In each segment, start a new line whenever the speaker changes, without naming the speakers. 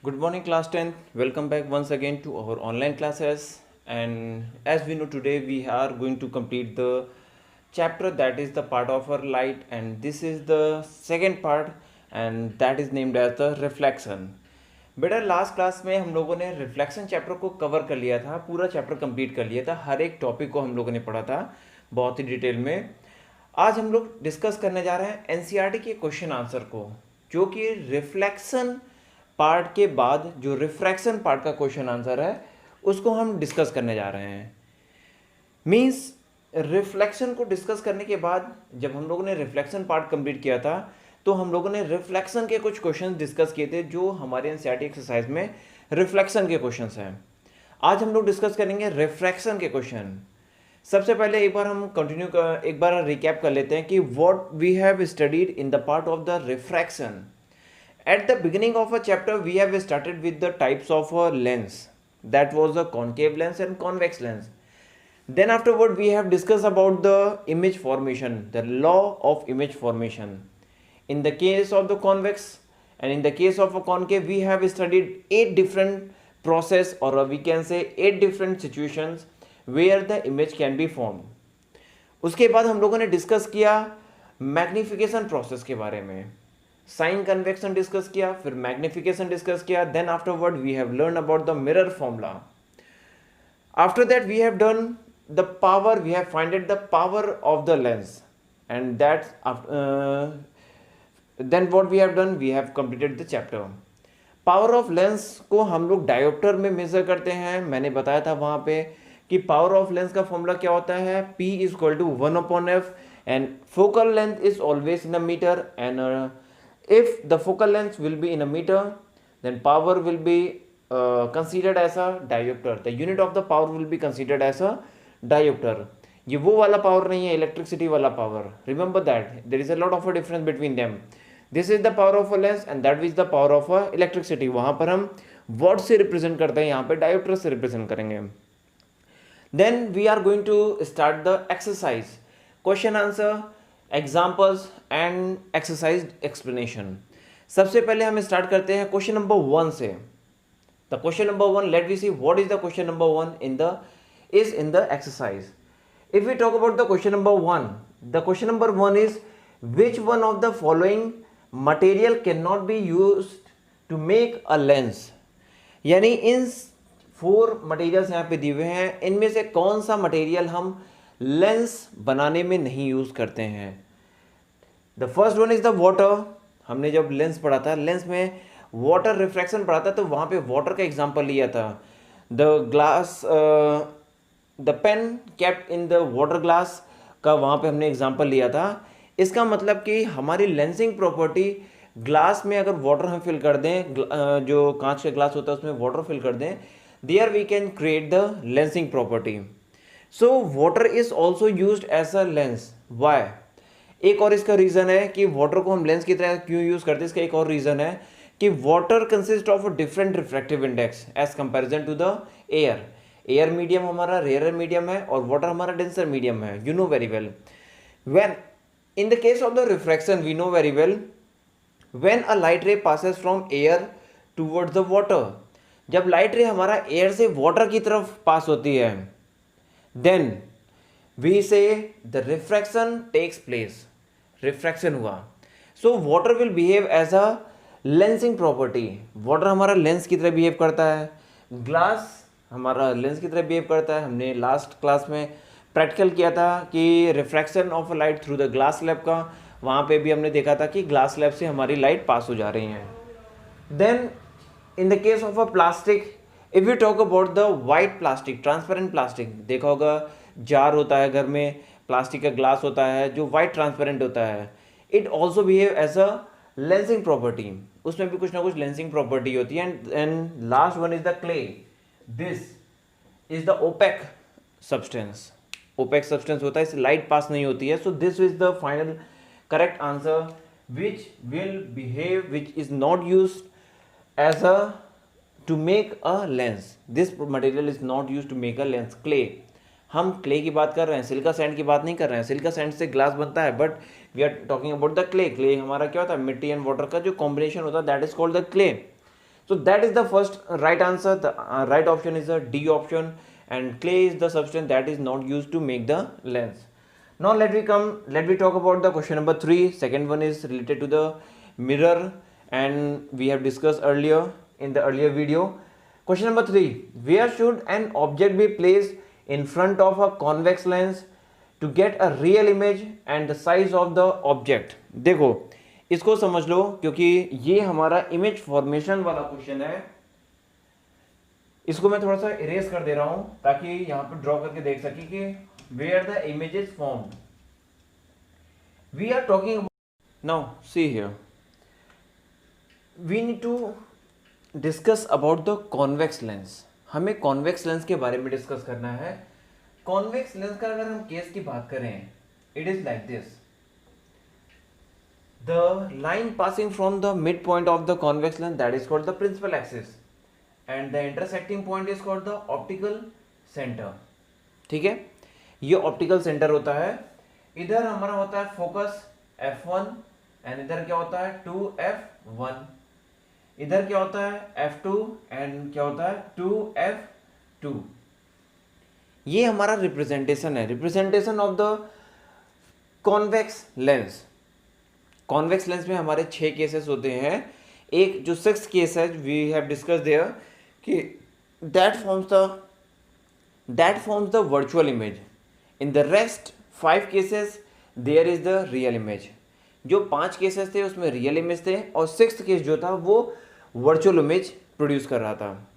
Good morning, class 10th. Welcome back once again to our online classes. And as we know, today we are going to complete the chapter that is the part of our light, and this is the second part, and that is named as the reflection. बेटा last class में हम लोगों ने reflection chapter को cover कर लिया था, पूरा चैप्टर कंप्लीट कर लिया था, हर एक टॉपिक को हम लोगों ने पढ़ा था बहुत ही डिटेल में। आज हम लोग डिस्कस करने जा रहे हैं एनसीईआरटी के क्वेश्चन आंसर को, जो कि रिफ्लेक्शन पार्ट के बाद जो रिफ्रैक्शन पार्ट का क्वेश्चन आंसर है उसको हम डिस्कस करने जा रहे हैं। मींस रिफ्लेक्शन को डिस्कस करने के बाद जब हम लोगों ने रिफ्लेक्शन पार्ट कंप्लीट किया था तो हम लोगों ने रिफ्लेक्शन के कुछ क्वेश्चन डिस्कस किए थे जो हमारे एनसीईआरटी एक्सरसाइज में रिफ्लेक्शन के क्वेश्चंस हैं। आज हम लोग डिस्कस करेंगे रिफ्रैक्शन के क्वेश्चन। सबसे पहले एक बार हम एक बार रिकैप कर लेते हैं कि what we have studied in the part of the refraction. At the beginning of a chapter, we have started with the types of a lens. That was the concave lens and convex lens. Then afterward, we have discussed about the image formation, the law of image formation. In the case of the convex and in the case of a concave, we have studied 8 different process, or we can say 8 different situations where the image can be formed. उसके बाद हम लोगों ने discuss किया magnification process के बारे में, sign convection discuss किया, फिर मैग्निफिकेशन डिस्कस किया। Then afterward we have learn about the mirror formula. After that we have done the power, we have finded the power of the lens, and that then what we have done, we have completed the chapter. Power of lens को हम लोग dioptre में major करते हैं। मैंने बताया था वहां पे कि पावर ऑफ लेंस का फॉर्मूला क्या होता है, P is equal to 1/f, and focal length is always in a metre, and if the focal length will be in a meter, then power will be considered as a diopter. The unit of the power will be considered as a diopter. ये वो वाला power नहीं है electricity वाला power. Remember that there is a lot of a difference between them. This is the power of a lens and that is the power of a electricity. वहां पर हम what से रिप्रेजेंट करते हैं, यहाँ पे डायोप्टर से रिप्रेजेंट करेंगे। Then we are going to start the exercise, question answer, examples and exercise explanation. सबसे पहले हम स्टार्ट करते हैं क्वेश्चन नंबर 1 से। The question number 1, let we see what is the question number 1 in the exercise. If we talk about the question number 1, the question number 1 is which one of the following material can not be used to make a lens. यानी इन 4 materials यहाँ पे दिए हुए हैं, इनमें से कौन सा मटेरियल हम लेंस बनाने में नहीं यूज करते हैं। The first one is the water. हमने जब लेंस पढ़ा था, लेंस में वाटर रिफ्रैक्शन पढ़ा था, तो वहां पे वाटर का एग्जांपल लिया था। The glass, the pen kept in the water glass का वहां पे हमने एग्जांपल लिया था। इसका मतलब कि हमारी लेंसिंग प्रॉपर्टी, ग्लास में अगर वाटर हम फिल कर दें, जो कांच का ग्लास होता है उसमें वाटर फिल कर दें, there we can create the lensing property. So water is also use as a lens. Why? एक और इसका रीजन है कि वाटर को हम लेंस की तरह क्यों यूज करते हैं। इसका एक और रीजन है कि water consist of a different refractive index as comparison to the air. Air medium हमारा रेयर मीडियम है और वाटर हमारा डेंसर मीडियम है, you know very well. When in the case of the refraction we know very well, when a light ray passes from air towards the water, जब light ray हमारा air से water की तरफ पास होती है, then we say the refraction takes place, refraction हुआ। so water will behave as a lensing property, water हमारा lens की तरह बिहेव करता है, ग्लास हमारा लेंस की तरह बिहेव करता है। हमने लास्ट क्लास में प्रैक्टिकल किया था कि refraction of a light through the glass slab का, वहाँ पे भी हमने देखा था कि ग्लास स्लैब से हमारी लाइट पास हो जा रही है। Then in the case of a plastic, if you talk about the white plastic, transparent plastic, देखा होगा जार होता है घर में, प्लास्टिक का ग्लास होता है जो वाइट ट्रांसपेरेंट होता है, it also behave as a lensing property, उसमें भी कुछ ना कुछ लेंसिंग प्रॉपर्टी होती है। And last one is the clay, this is the opaque substance, opaque substance होता है, इससे लाइट पास नहीं होती है। So this is the final correct answer which will behave, which is not used as a to make a lens. This material is not used to make a lens. Clay, हम clay की बात कर रहे हैं, silica sand की बात नहीं कर रहे हैं। सिलिका सैंड से ग्लास बनता है, but we are talking about the clay. Clay हमारा क्या होता है, मिट्टी एंड वाटर का जो कॉम्बिनेशन होता है, that is called the clay. So that is the first right answer. The right option is the D option, and clay is the substance that is not used to make the lens. Now let we talk about the question number 3. Second one is related to the mirror, and we have discussed earlier in the earlier video. Question number 3, where should an object be placed in front of a convex lens to get a real image and the size of the object? देखो इसको समझ लो, क्योंकि ये हमारा image formation वाला question है. इसको मैं थोड़ा सा इरेज कर दे रहा हूं ताकि यहां पर ड्रॉ करके देख सके कि where the image is formed. We are talking about, now see here, we need to discuss about the convex lens. हमें कॉन्वेक्स लेंस के बारे में डिस्कस करना है. कॉन्वेक्स लेंस का अगर हम केस की बात करें, it is like this. The line passing from the midpoint of the convex lens, that is called the principal axis, and the intersecting point is called the optical center. ठीक है, ये optical centre होता है. इधर हमारा होता है focus f1 and इधर क्या होता है 2f1. इधर क्या होता है f2 एंड क्या होता है 2f2. ये हमारा रिप्रेजेंटेशन है, representation of the convex lens. Convex lens में हमारे 6 केसेस होते हैं. एक जो 6th केस है वी हैव डिस्कस देयर कि that forms the virtual image. In the rest 5 cases there is the real image. जो 5 केसेस थे उसमें रियल इमेज थे और 6th केस जो था वो वर्चुअल इमेज प्रोड्यूस कर रहा था.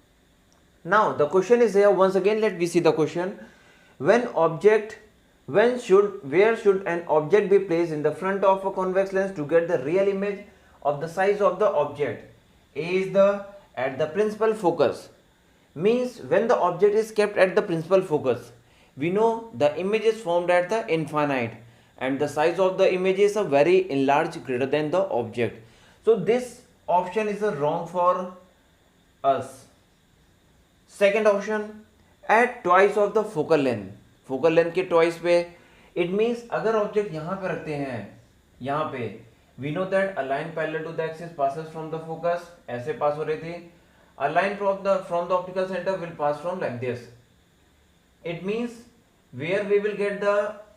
Now the question is here once again, let we see the question. Where should an object be placed in the front of a convex lens to get the real image of the size of the object? A is at the principal focus. Means when the object is kept at the principal focus, we know the image is formed at the infinite and the size of the image is a very enlarged greater than the object. So this option is wrong for us. Second option, at twice of the focal length. Focal length के twice पे, it means अगर object यहाँ पे रखते हैं, यहाँ पे we know that a line parallel to the axis passes from the focus, ऐसे पास हो रही थी. A line from the optical centre will pass from like this. It means where we will get the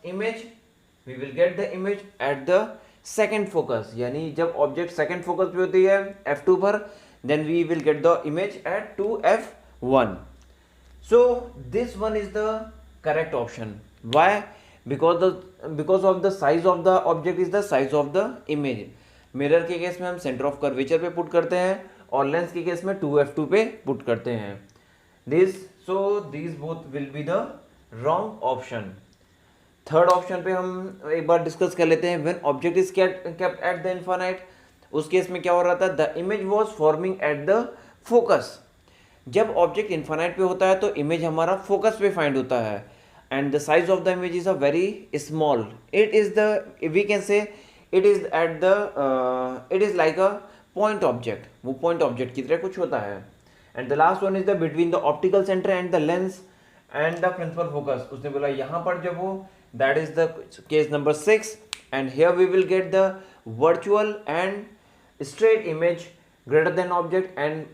image, we will get the image at the second focus. यानी जब object second focus पे होती है f2 पर, then we will get the image at 2f1. So this one is the correct option. Why? Because of the size of the object is the size of the image. Mirror के case में हम centre of curvature पे put करते हैं और lens के case में 2f2 पे पुट करते हैं. These both will be the wrong option. Third option पे हम एक बार डिस्कस कर लेते हैं. When object is kept at the infinite, उस केस में क्या हो रहा था, the image was forming at the focus. जब ऑब्जेक्ट इन्फाइनाइट पे होता है तो इमेज हमारा फोकस पे फाइंड होता है and the size of the image is a very small. It is the, we can say it is at the, it is like a point object. वो point object की तरह कुछ होता है. And the last one is the between the optical centre and the lens and the principal focus. उसने बोला यहाँ पर जब वो, that is the case number 6. And here we will get the virtual and straight image greater than object and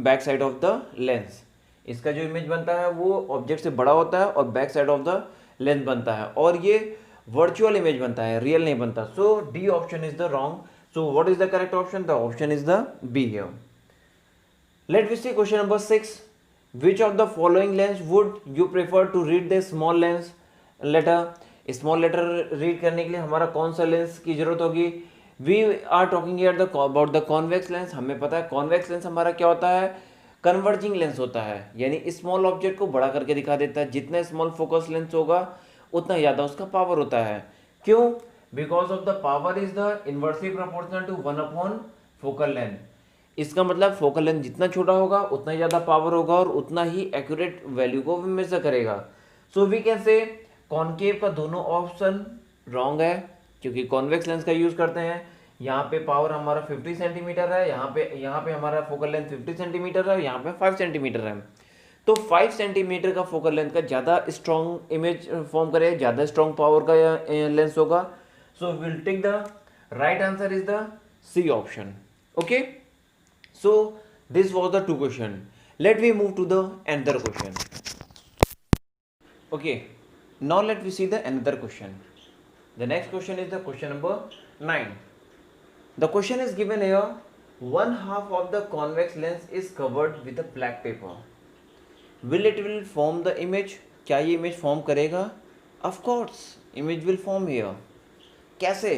back side of the lens. इसका जो image बनता है वो ऑब्जेक्ट से बड़ा होता है और back side of the lens बनता है और ये वर्चुअल इमेज बनता है, रियल नहीं बनता. So D option is the wrong. So what is the correct option? The option is the B here. Let we see question number 6. Which of the following lens would you prefer to read the small lens letter? Small letter read करने के लिए हमारा कौन सा lens की जरूरत होगी? We are talking here about the convex lens. हमें पता है कॉन्वेक्स लेंस हमारा क्या होता है, कन्वर्जिंग लेंस होता है. यानी स्मॉल ऑब्जेक्ट को बड़ा करके दिखा देता है. जितना स्मॉल फोकस लेंस होगा उतना ज़्यादा उसका पावर होता है. क्यों? Because of the power is the inversely proportional to 1 focal length. इसका मतलब फोकल लेंथ जितना छोटा होगा उतना ज़्यादा पावर होगा और उतना ही एक्यूरेट वैल्यू को मेजर करेगा. So we can say concave का दोनों ऑप्शन रॉन्ग है क्योंकि कॉन्वेक्स लेंस का यूज करते हैं. यहाँ पे पावर हमारा 50 सेंटीमीटर है, यहाँ पे हमारा फोकल लेंथ 50 सेंटीमीटर है, यहाँ पे 5 सेंटीमीटर है. तो 5 सेंटीमीटर का फोकल लेंथ का ज़्यादा स्ट्रॉन्ग इमेज फॉर्म करे, ज़्यादा स्ट्रॉन्ग पावर का लेंस होगा. So will take the right answer is the C option. Okay, so This was the two question. Let me move to the another question. Okay, now let me see the another question. The next question is the question number 9. The question is given here. One half of the convex lens is covered with a black paper. Will it will form the image? क्या ये image form करेगा? Of course, image will form here. कैसे?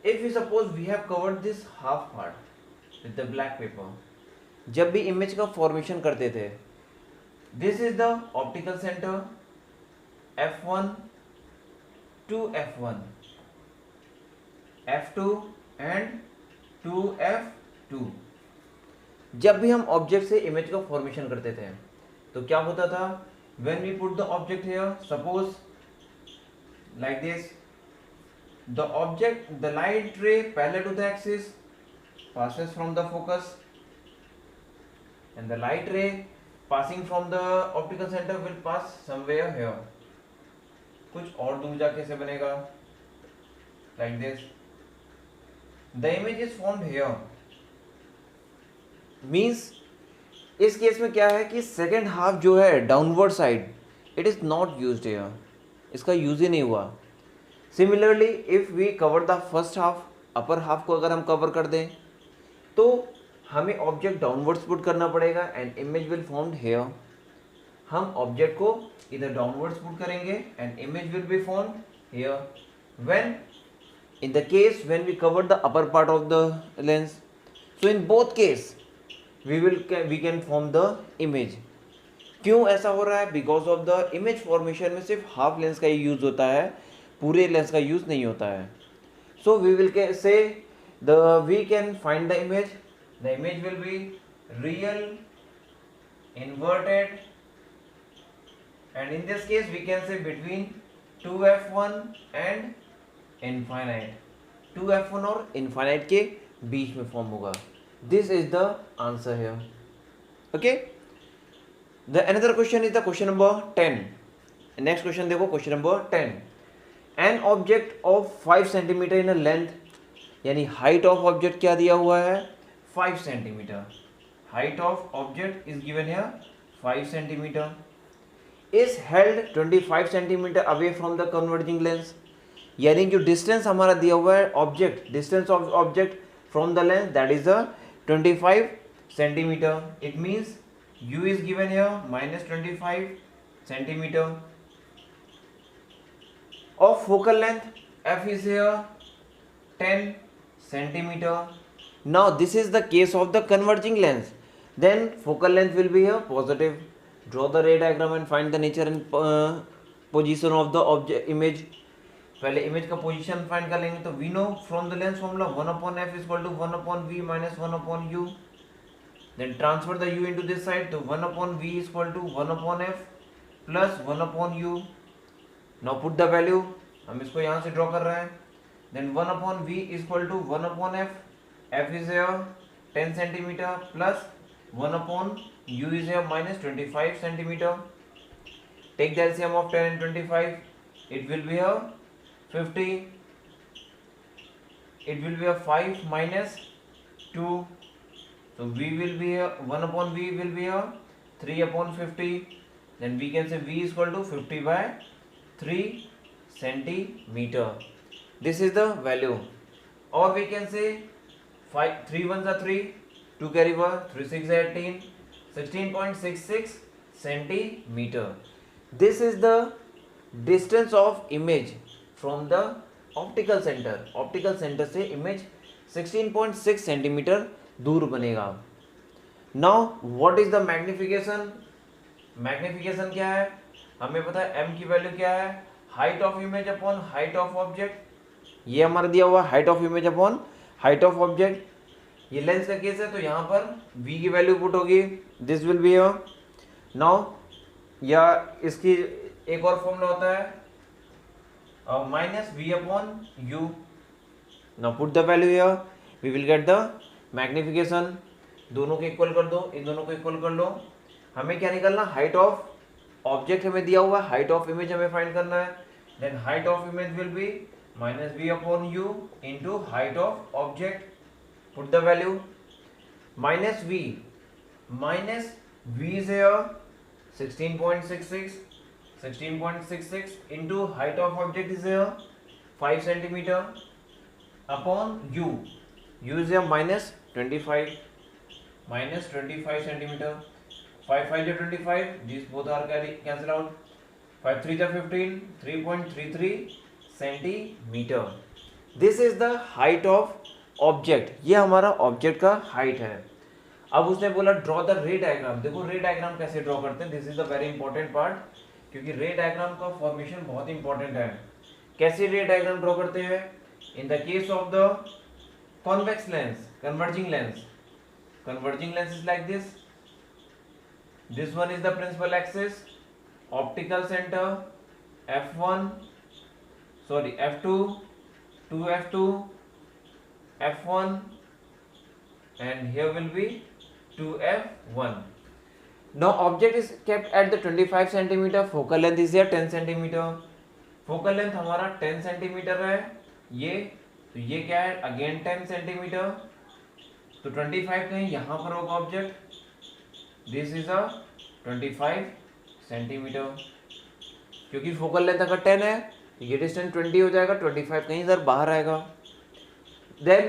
If we suppose we have covered this half part with the black paper, जब भी image का formation करते थे, this is the optical center f1 to f1, f2 and to f2. जब भी हम object से इमेज का फॉर्मेशन करते थे तो क्या होता था? When we put the object here, suppose like this, the object, the light ray parallel to the axis passes from the focus and the light ray passing from the optical center will pass somewhere here. कुछ और दूर जाके कैसे बनेगा? Like this. The image is formed here. Means इस case में क्या है कि सेकेंड हाफ जो है downward side, it is not used here, इसका यूज ही नहीं हुआ. Similarly if we cover the first half, upper half को अगर हम कवर कर दें तो हमें ऑब्जेक्ट डाउनवर्ड्स पुट करना पड़ेगा and image will formed here. हम ऑब्जेक्ट को इधर डाउनवर्ड्स पुट करेंगे and image will B formed here. When in the case when we cover the upper part of the lens, so in both case we can form the image. क्यों ऐसा हो रहा है? Because of the image formation में सिर्फ half lens का ही use होता है, पूरे लेंस का यूज नहीं होता है. So we will say we can find the image will be real, inverted and in this case we can say between 2f1 and infinite. 2f1 और इनफाइनाइट के बीच में फॉर्म होगा. This is the answer here. Okay, the another question is the question number 10. Next question देखो, question number 10. An object of 5 centimetre in length, यानी height of object क्या दिया हुआ है? 5 centimetre. Height of object is given here 5 centimetre. Is held 25 centimetre away from the converging lens. यानी जो distance हमारा दिया हुआ है object, distance of object from the lens, that is the 25 centimetre. It means u is given here minus 25 centimeter. Of focal length f is here 10 centimeter. Now this is the case of the converging lens. Then focal length will be here positive. Draw the ray diagram and find the nature and position of the object image. पहले image का position find कर लेंगे. तो we know from the lens formula 1/f is equal to 1/v minus 1/u. Then transfer the u into this side, तो 1/v is equal to 1/f plus 1/u. Now put the value, हम इसको यहाँ से draw कर रहे हैं. Then 1/v is equal to 1/f. f is here 10 centimeter plus 1/u is here minus 25 centimeter. Take the LCM of 10 and 25. It will be here 50. It will be a 5 minus 2. So v will be here 1/v will be here 3/50. Then we can say v is equal to 50 by 3 centimeter. This is the value. Or we can say 3 1s are 3, 2 carry over, 3 6 are 18, 16.66 centimeter. This is the distance of image from the optical center. Optical center से image 16.6 centimeter दूर बनेगा. Now what is the magnification? Magnification क्या है? हमें पता है m की value क्या है? Height of image upon height of object. ये हमारा दिया हुआ height of image upon height of object. ये लेंस का केस है तो यहाँ पर v की वैल्यू पुट होगी. This will be here. Now या इसकी एक और फॉर्मूला होता है minus v upon u. Now put the value here. We will get the magnification. दोनों को इक्वल कर दो, इन दोनों को इक्वल कर लो. हमें क्या निकालना? हाइट ऑफ ऑब्जेक्ट हमें दिया हुआ है, हाइट ऑफ इमेज हमें फाइंड करना है. Then height of image will be minus v upon u into height of object. Put the value. Minus v minus V is here 16.66 into height of object is here 5 centimeter upon U. U is here minus 25 centimeter. 5 5 is 25. These both are cancelled out. 5 3 is 15. 3.33 centimeter. This is the height of object. ये हमारा object का height है. अब उसने बोला draw the रे diagram. देखो रे डायग्राम कैसे ड्रॉ करते हैं. This is the very important part, क्योंकि रे डायग्राम का फॉर्मेशन बहुत इंपॉर्टेंट है. कैसे रे डायग्राम ड्रॉ करते हैं? In the case of the convex lens, converging lens is like this. This one is the principal axis, optical centre F1, sorry F2, 2F2, F1, and here will be 2F1. Now object is kept at the 25 centimeter. Focal length is here 10 centimeter. Focal length हमारा 10 centimeter है. तो ये क्या है? Again 10 centimeter. तो 25 कहीं यहाँ पर होगा object. This is a 25 centimeter. क्योंकि फोकल लेंथ अगर 10 है तो ये डिस्टेंस 20 हो जाएगा. 25 कहीं इधर बाहर आएगा. Then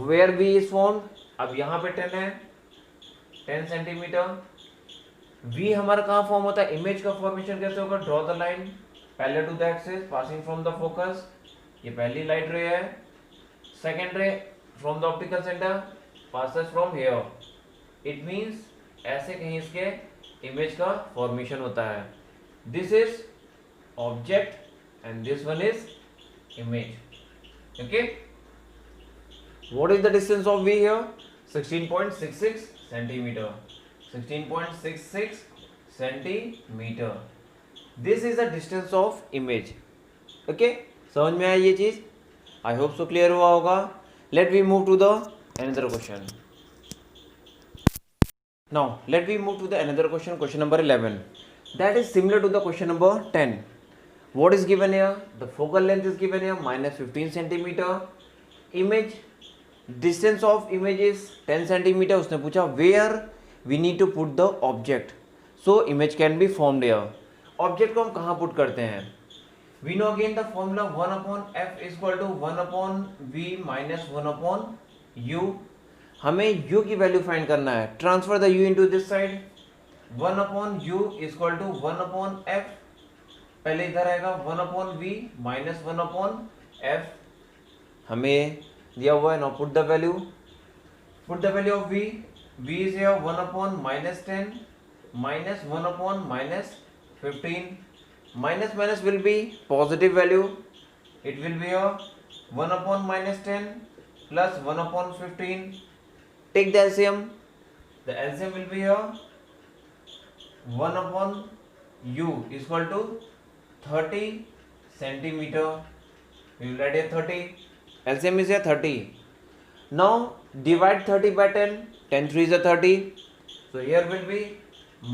where V is formed? अब यहाँ पे 10 है, 10 सेंटीमीटर. V हमारा कहाँ फॉर्म होता है? इमेज का फॉर्मेशन कैसे होगा? Draw the line parallel to the axis passing from the focus. ये पहली लाइट रे है. Second ray from the optical centre passes from here. It means ऐसे कहीं इसके इमेज का फॉर्मेशन होता है. This is object and this one is image. Okay, what is the distance of V here? 16.66 centimeter. 16.66 centimeter. This is the distance of image. Okay, समझ में आया ये चीज? I hope so clear हुआ होगा. Let we move to the another question. Now let we move to the another question. Question number 11. That is similar to the question number 10. What is given here? The focal length is given here minus 15 centimeter. Image distance of image is 10 centimetre. उसने पूछा where we need to put the object so image can be formed here. Object को हम कहाँ put करते हैं? We know again the formula 1/f is equal to 1/v minus 1/u. हमें u की value find करना है. Transfer the u into this side. 1/u is equal to 1/f. पहले इधर आएगा 1/v माइनस 1/f. हमें दिया हुआ है. Now put the value of v. v is here 1/-10 minus 1/-15. minus will be positive value. It will be here 1/-10 plus 1/15. Take the LCM. The LCM will be here 1/u is equal to 30 centimeter. We will write here 30. LCM is here 30. Now divide 30 by 10. 10 3 is a 30. So here will be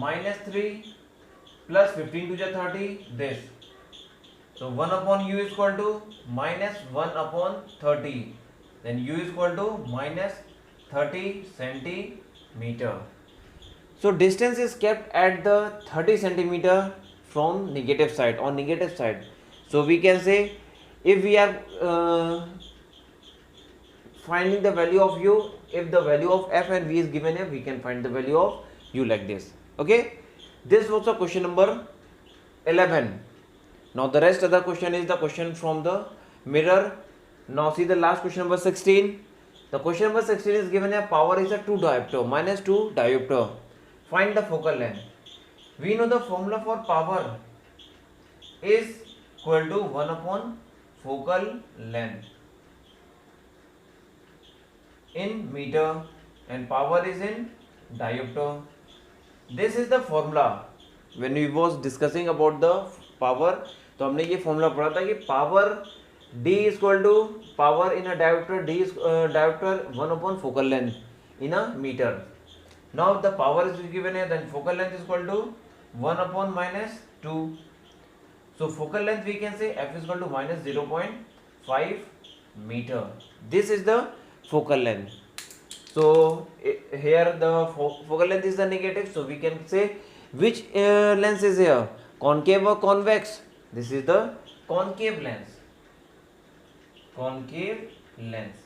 minus 3 plus 15 to the 30. This. So 1/u is equal to minus 1/30. Then u is equal to minus 30 centimeter. So distance is kept at the 30 centimeter from negative side, on negative side. So we can say if we are finding the value of u, if the value of f and v is given here, we can find the value of u like this. Okay, this was the question number 11. Now the rest of the question is the question from the mirror. Now see the last question number 16. The question number 16 is given here. Power is a 2 diopter, minus 2 diopter. Find the focal length. We know the formula for power is equal to 1/focal length in meter and power is in diopter. This is the formula. When we was discussing about the power, तो हमने ये formula पढ़ा था कि power D is equal to power in a diopter. D is diopter 1/focal length in a meter. Now the power is given here, then focal length is equal to 1/-2. So focal length we can say f is equal to minus 0.5 meter. This is the focal length. So here the focal length is the negative, so we can say which lens is here, concave or convex? This is the concave lens. concave lens,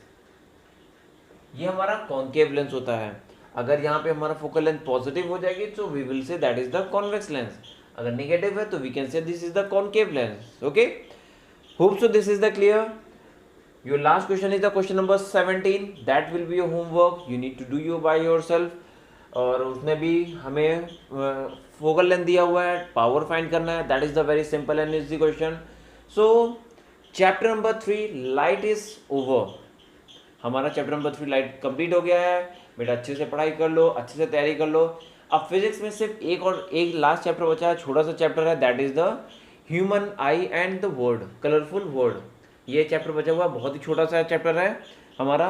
ये हमारा concave lens होता है. अगर यहाँ पे हमारा focal length positive हो जाएगी तो we will say that is the convex lens. अगर नेगेटिव है तो we can say this is the concave lens. Okay, hope so this is the clear. Your last question is the question number 17. That will be your homework. You need to do you by yourself. और उसमें भी हमें focal length दिया हुआ है, power find करना है. That is the very simple and easy question. So chapter number 3 light is over. हमारा चैप्टर नंबर 3 लाइट कंप्लीट हो गया है. बेटा अच्छे से पढ़ाई कर लो, अच्छे से तैयारी कर लो. अब फिजिक्स में सिर्फ एक लास्ट चैप्टर बचा है, छोटा सा चैप्टर है. That is the human I and the word, colourful word. ये चैप्टर बचा हुआ बहुत ही छोटा सा चैप्टर है हमारा.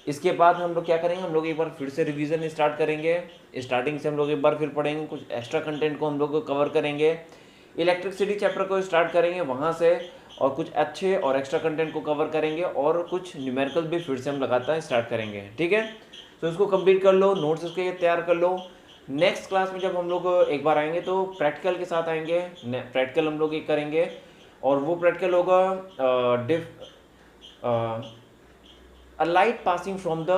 इसके बाद हम लोग क्या करेंगे, हम लोग एक बार फिर से रिवीजन स्टार्ट करेंगे. स्टार्टिंग से हम लोग एक बार फिर पढ़ेंगे, कुछ एक्स्ट्रा कंटेंट को हम लोग कवर करेंगे. इलेक्ट्रिसिटी चैप्टर को स्टार्ट करेंगे वहाँ से, और कुछ अच्छे और एक्स्ट्रा कंटेंट को कवर करेंगे, और कुछ न्यूमेरिकल भी फिर से हम लगातार स्टार्ट करेंगे. ठीक है, तो इसको कंप्लीट कर लो, नोट्स इसके तैयार कर लो. नेक्स्ट क्लास में जब हम लोग एक बार आएंगे तो प्रैक्टिकल के साथ आएंगे. प्रैक्टिकल हम लोग एक करेंगे, और वो प्रैक्टिकल होगा a light passing from the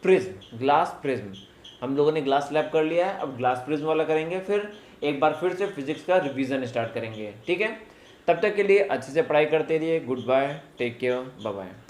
prism, glass prism. हम लोगों ने ग्लास स्लैब कर लिया है, अब ग्लास प्रिज्म वाला करेंगे. फिर एक बार फिर से फिजिक्स का रिवीजन स्टार्ट करेंगे. ठीक है, तब तक के लिए अच्छे से पढ़ाई करते रहिए. Good bye, take care, bye bye.